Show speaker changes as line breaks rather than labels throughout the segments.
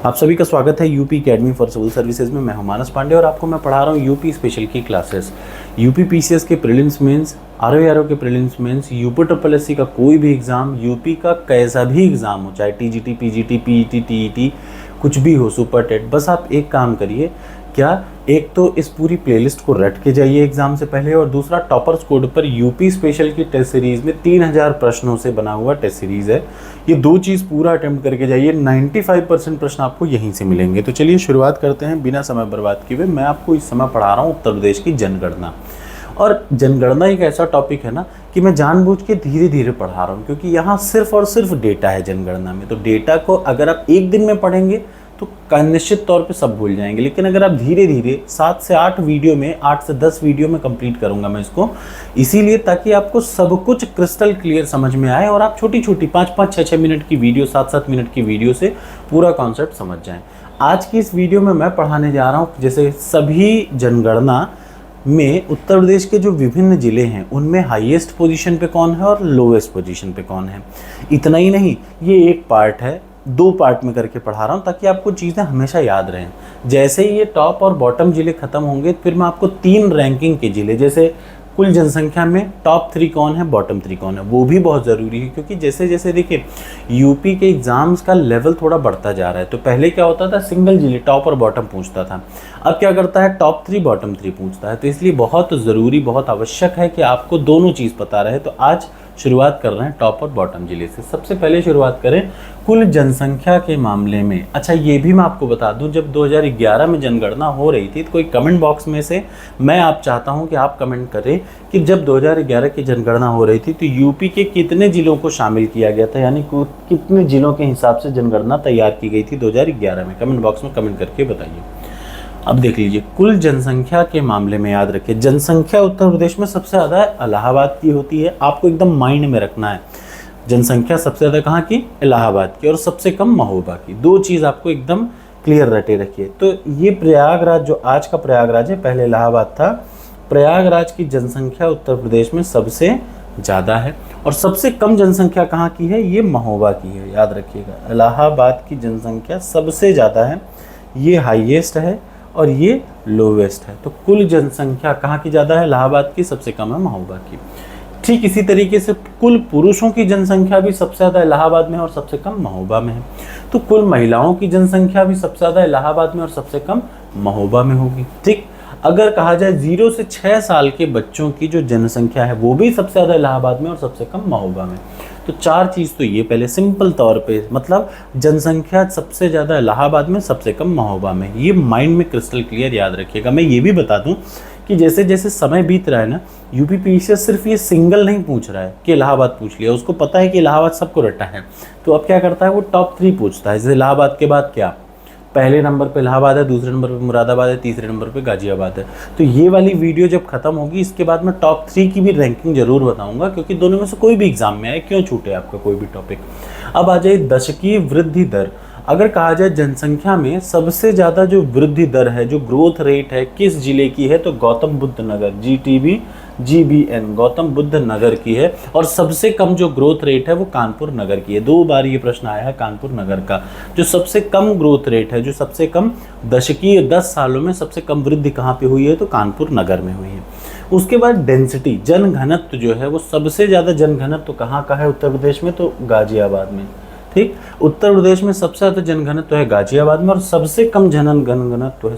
आप सभी का स्वागत है UP academy for civil services में। मैं हूं मानस पांडे और आपको मैं पढ़ा रहा हूं यूपी स्पेशल की क्लासेस। यूपी पीसीएस के प्रीलिम्स मेंस, आरओ के prelims mains, UP triple SC का कोई भी एग्ज़ाम, यूपी का कैसा भी एग्ज़ाम हो, चाहे टीजीटी, पीजीटी, पीईटी, टीईटी, कुछ भी हो, सुपर टेट, बस आप एक काम करिए, क्या एक तो इस पूरी प्लेलिस्ट को रट के जाइए एग्जाम से पहले, और दूसरा टॉपर्स कोड पर यूपी स्पेशल की टेस्ट सीरीज़ में 3000 प्रश्नों से बना हुआ टेस्ट सीरीज़ है। ये दो चीज़ पूरा अटेम्प्ट करके जाइए, 95% प्रश्न आपको यहीं से मिलेंगे। तो चलिए शुरुआत करते हैं बिना समय बर्बाद किए हुए। मैं आपको इस समय पढ़ा रहा हूँ उत्तर प्रदेश की जनगणना। और जनगणना एक ऐसा टॉपिक है ना कि मैं जानबूझ के धीरे धीरे पढ़ा रहा हूँ, क्योंकि यहाँ सिर्फ और सिर्फ डेटा है जनगणना में। तो डेटा को अगर आप एक दिन में पढ़ेंगे तो निश्चित तौर पे सब भूल जाएंगे, लेकिन अगर आप धीरे धीरे 7 से 8 वीडियो में, 8 से 10 वीडियो में कंप्लीट करूंगा मैं इसको, इसीलिए ताकि आपको सब कुछ क्रिस्टल क्लियर समझ में आए और आप छोटी छोटी 5-5, 6-6 मिनट की वीडियो, 7-7 मिनट की वीडियो से पूरा कॉन्सेप्ट समझ जाएं। आज की इस वीडियो में मैं पढ़ाने जा रहा हूँ जैसे सभी जनगणना में उत्तर प्रदेश के जो विभिन्न ज़िले हैं उनमें हाईएस्ट पोजीशन पे कौन है और लोवेस्ट पोजीशन पे कौन है। इतना ही नहीं, ये एक पार्ट है, 2 पार्ट में करके पढ़ा रहा हूँ ताकि आपको चीज़ें हमेशा याद रहें। जैसे ही ये टॉप और बॉटम ज़िले ख़त्म होंगे फिर मैं आपको 3 रैंकिंग के ज़िले, जैसे कुल जनसंख्या में टॉप 3 कौन है, बॉटम 3 कौन है, वो भी बहुत ज़रूरी है। क्योंकि जैसे जैसे देखिए यूपी के एग्ज़ाम्स का लेवल थोड़ा बढ़ता जा रहा है। तो पहले क्या होता था, सिंगल जिले टॉप और बॉटम पूछता था, अब क्या करता है, टॉप 3 बॉटम 3 पूछता है। तो इसलिए बहुत ज़रूरी, बहुत आवश्यक है कि आपको दोनों चीज़ पता रहे। तो आज शुरुआत कर रहे हैं टॉप और बॉटम जिले से। सबसे पहले शुरुआत करें कुल जनसंख्या के मामले में। अच्छा, ये भी मैं आपको बता दूं, जब 2011 में जनगणना हो रही थी तो कोई कमेंट बॉक्स में से मैं आप चाहता हूं कि आप कमेंट करें कि जब 2011 की जनगणना हो रही थी तो यूपी के कितने जिलों को शामिल किया गया था, यानी कितने जिलों के हिसाब से जनगणना तैयार की गई थी 2011 में। कमेंट बॉक्स में कमेंट करके बताइए। अब देख लीजिए, कुल जनसंख्या के मामले में याद रखिए, जनसंख्या उत्तर प्रदेश में सबसे ज़्यादा इलाहाबाद की होती है। आपको एकदम माइंड में रखना है, जनसंख्या सबसे ज़्यादा कहाँ की, इलाहाबाद की, और सबसे कम महोबा की। 2 चीज़ आपको एकदम क्लियर रटे रखिए। तो ये प्रयागराज, जो आज का प्रयागराज है, पहले इलाहाबाद था, प्रयागराज की जनसंख्या उत्तर प्रदेश में सबसे ज़्यादा है। और सबसे कम जनसंख्या कहाँ की है, ये महोबा की है, याद रखिएगा। इलाहाबाद की जनसंख्या सबसे ज़्यादा है, ये हाईएस्ट है और ये लोवेस्ट है। तो कुल जनसंख्या कहाँ की ज़्यादा है, इलाहाबाद की, सबसे कम है महोबा की। ठीक इसी तरीके से कुल पुरुषों की जनसंख्या भी सबसे ज़्यादा इलाहाबाद में और सबसे कम महोबा में है। तो कुल महिलाओं की जनसंख्या भी सबसे ज़्यादा इलाहाबाद में और सबसे कम महोबा में होगी। ठीक, अगर कहा जाए 0 से 6 साल के बच्चों की जो जनसंख्या है वो भी सबसे ज़्यादा इलाहाबाद में और सबसे कम महोबा में। तो 4 चीज़ तो ये पहले सिंपल तौर पे, मतलब जनसंख्या सबसे ज़्यादा इलाहाबाद में, सबसे कम महोबा में, ये माइंड में क्रिस्टल क्लियर याद रखिएगा। मैं ये भी बता दूं कि जैसे जैसे समय बीत रहा है ना, यूपी पीसीएस सिर्फ ये सिंगल नहीं पूछ रहा है कि इलाहाबाद पूछ लिया, उसको पता है कि इलाहाबाद सबको रटा है। तो अब क्या करता है, वो टॉप 3 पूछता है। जैसे इलाहाबाद के बाद क्या, पहले नंबर पे इलाहाबाद है, दूसरे नंबर पे मुरादाबाद है, तीसरे नंबर पे गाजियाबाद है। तो ये वाली वीडियो जब खत्म होगी इसके बाद मैं टॉप 3 की भी रैंकिंग जरूर बताऊंगा, क्योंकि दोनों में से कोई भी एग्जाम में आए, क्यों छूटे आपका कोई भी टॉपिक। अब आ जाए दशकीय वृद्धि दर। अगर कहा जाए जनसंख्या में सबसे ज़्यादा जो वृद्धि दर है, जो ग्रोथ रेट है, किस जिले की है, तो गौतम बुद्ध नगर, GBN, गौतम बुद्ध नगर की है। और सबसे कम जो ग्रोथ रेट है वो कानपुर नगर की है। 2 बार ये प्रश्न आया है कानपुर नगर का। जो सबसे कम ग्रोथ रेट है, जो सबसे कम दशकीय 10 सालों में सबसे कम वृद्धि कहाँ पे हुई है, तो कानपुर नगर में हुई है। उसके बाद डेंसिटी, जनघनत्व जो है वो सबसे ज़्यादा जनघनत्व कहाँ का है उत्तर प्रदेश में, तो गाजियाबाद में। ठीक, उत्तर प्रदेश में सबसे ज़्यादा जनघनत्व है गाजियाबाद में और सबसे कम जनघनत्व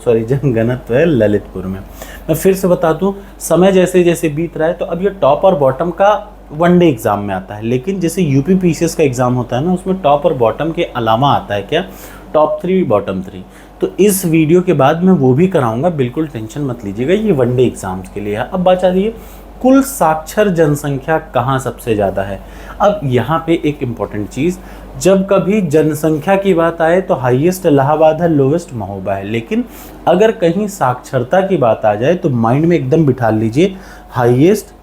है ललितपुर में। मैं फिर से बता दूं, समय जैसे जैसे बीत रहा है तो अब ये टॉप और बॉटम का वनडे एग्जाम में आता है, लेकिन जैसे यूपी पीसीएस का एग्जाम होता है ना, उसमें टॉप और बॉटम के अलावा आता है क्या, टॉप 3 बॉटम 3। तो इस वीडियो के बाद मैं वो भी कराऊंगा, बिल्कुल टेंशन मत लीजिएगा, ये वनडे एग्जाम्स के लिए है। अब बात आ रही है कुल साक्षर जनसंख्या कहाँ सबसे ज़्यादा है। अब यहाँ पे एक इम्पॉर्टेंट चीज़, जब कभी जनसंख्या की बात आए तो हाईएस्ट इलाहाबाद है, लोवेस्ट महोबा है। लेकिन अगर कहीं साक्षरता की बात आ जाए तो माइंड में एकदम बिठा लीजिए, हाईएस्ट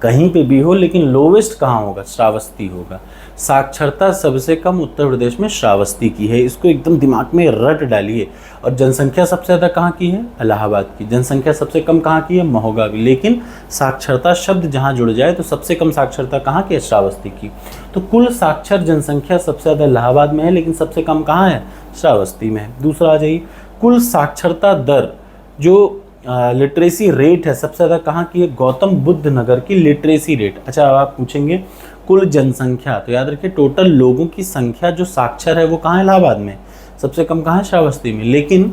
कहीं पे भी हो लेकिन लोवेस्ट कहाँ होगा, श्रावस्ती होगा। साक्षरता सबसे कम उत्तर प्रदेश में श्रावस्ती की है, इसको एकदम दिमाग में रट डालिए। और जनसंख्या सबसे ज़्यादा कहाँ की है? इलाहाबाद की। जनसंख्या सबसे कम कहाँ की है? महोगा की। लेकिन साक्षरता शब्द जहाँ जुड़ जाए तो सबसे कम साक्षरता कहाँ की है? श्रावस्ती की। तो कुल साक्षर जनसंख्या सबसे ज़्यादा इलाहाबाद में है, लेकिन सबसे कम कहाँ है? श्रावस्ती में है। दूसरा आ जाइए, कुल साक्षरता दर जो लिटरेसी रेट है सबसे ज़्यादा कहाँ की है? गौतम बुद्ध नगर की लिटरेसी रेट। अच्छा, अब आप पूछेंगे कुल जनसंख्या, तो याद रखिए टोटल लोगों की संख्या जो साक्षर है वो कहाँ है? इलाहाबाद में। सबसे कम कहाँ है? श्रावस्ती में। लेकिन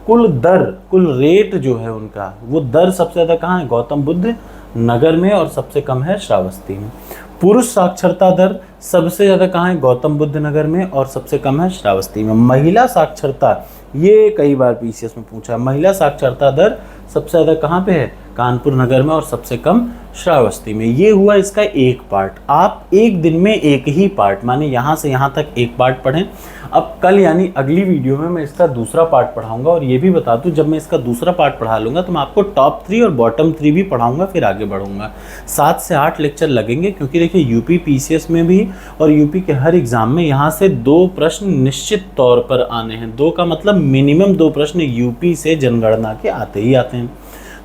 कुल दर, कुल रेट जो है उनका, वो दर सबसे ज़्यादा कहाँ है? गौतम बुद्ध नगर में, और सबसे कम है श्रावस्ती में। पुरुष साक्षरता दर सबसे ज़्यादा कहाँ है? गौतम बुद्ध नगर में, और सबसे कम है श्रावस्ती में। महिला साक्षरता, ये कई बार पीसीएस में पूछा, महिला साक्षरता दर सबसे ज़्यादा कहाँ पे है? कानपुर नगर में, और सबसे कम श्रावस्ती में। ये हुआ इसका एक पार्ट। आप एक दिन में एक ही पार्ट, माने यहाँ से यहाँ तक एक पार्ट पढ़ें। अब कल यानी अगली वीडियो में मैं इसका दूसरा पार्ट पढ़ाऊंगा, और ये भी बता दूं जब मैं इसका दूसरा पार्ट पढ़ा लूँगा तो मैं आपको टॉप 3 और बॉटम 3 भी पढ़ाऊंगा, फिर आगे बढ़ूंगा। 7 से 8 लेक्चर लगेंगे, क्योंकि देखिए यूपी पीसीएस में भी और यूपी के हर एग्जाम में यहाँ से 2 प्रश्न निश्चित तौर पर आने हैं। 2 का मतलब मिनिमम 2 प्रश्न यूपी से जनगणना के आते ही आते हैं।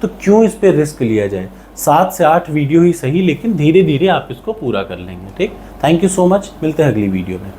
तो क्यों इस पे रिस्क लिया जाए? 7 से 8 वीडियो ही सही, लेकिन धीरे धीरे आप इसको पूरा कर लेंगे। ठीक, थैंक यू सो मच, मिलते हैं अगली वीडियो में।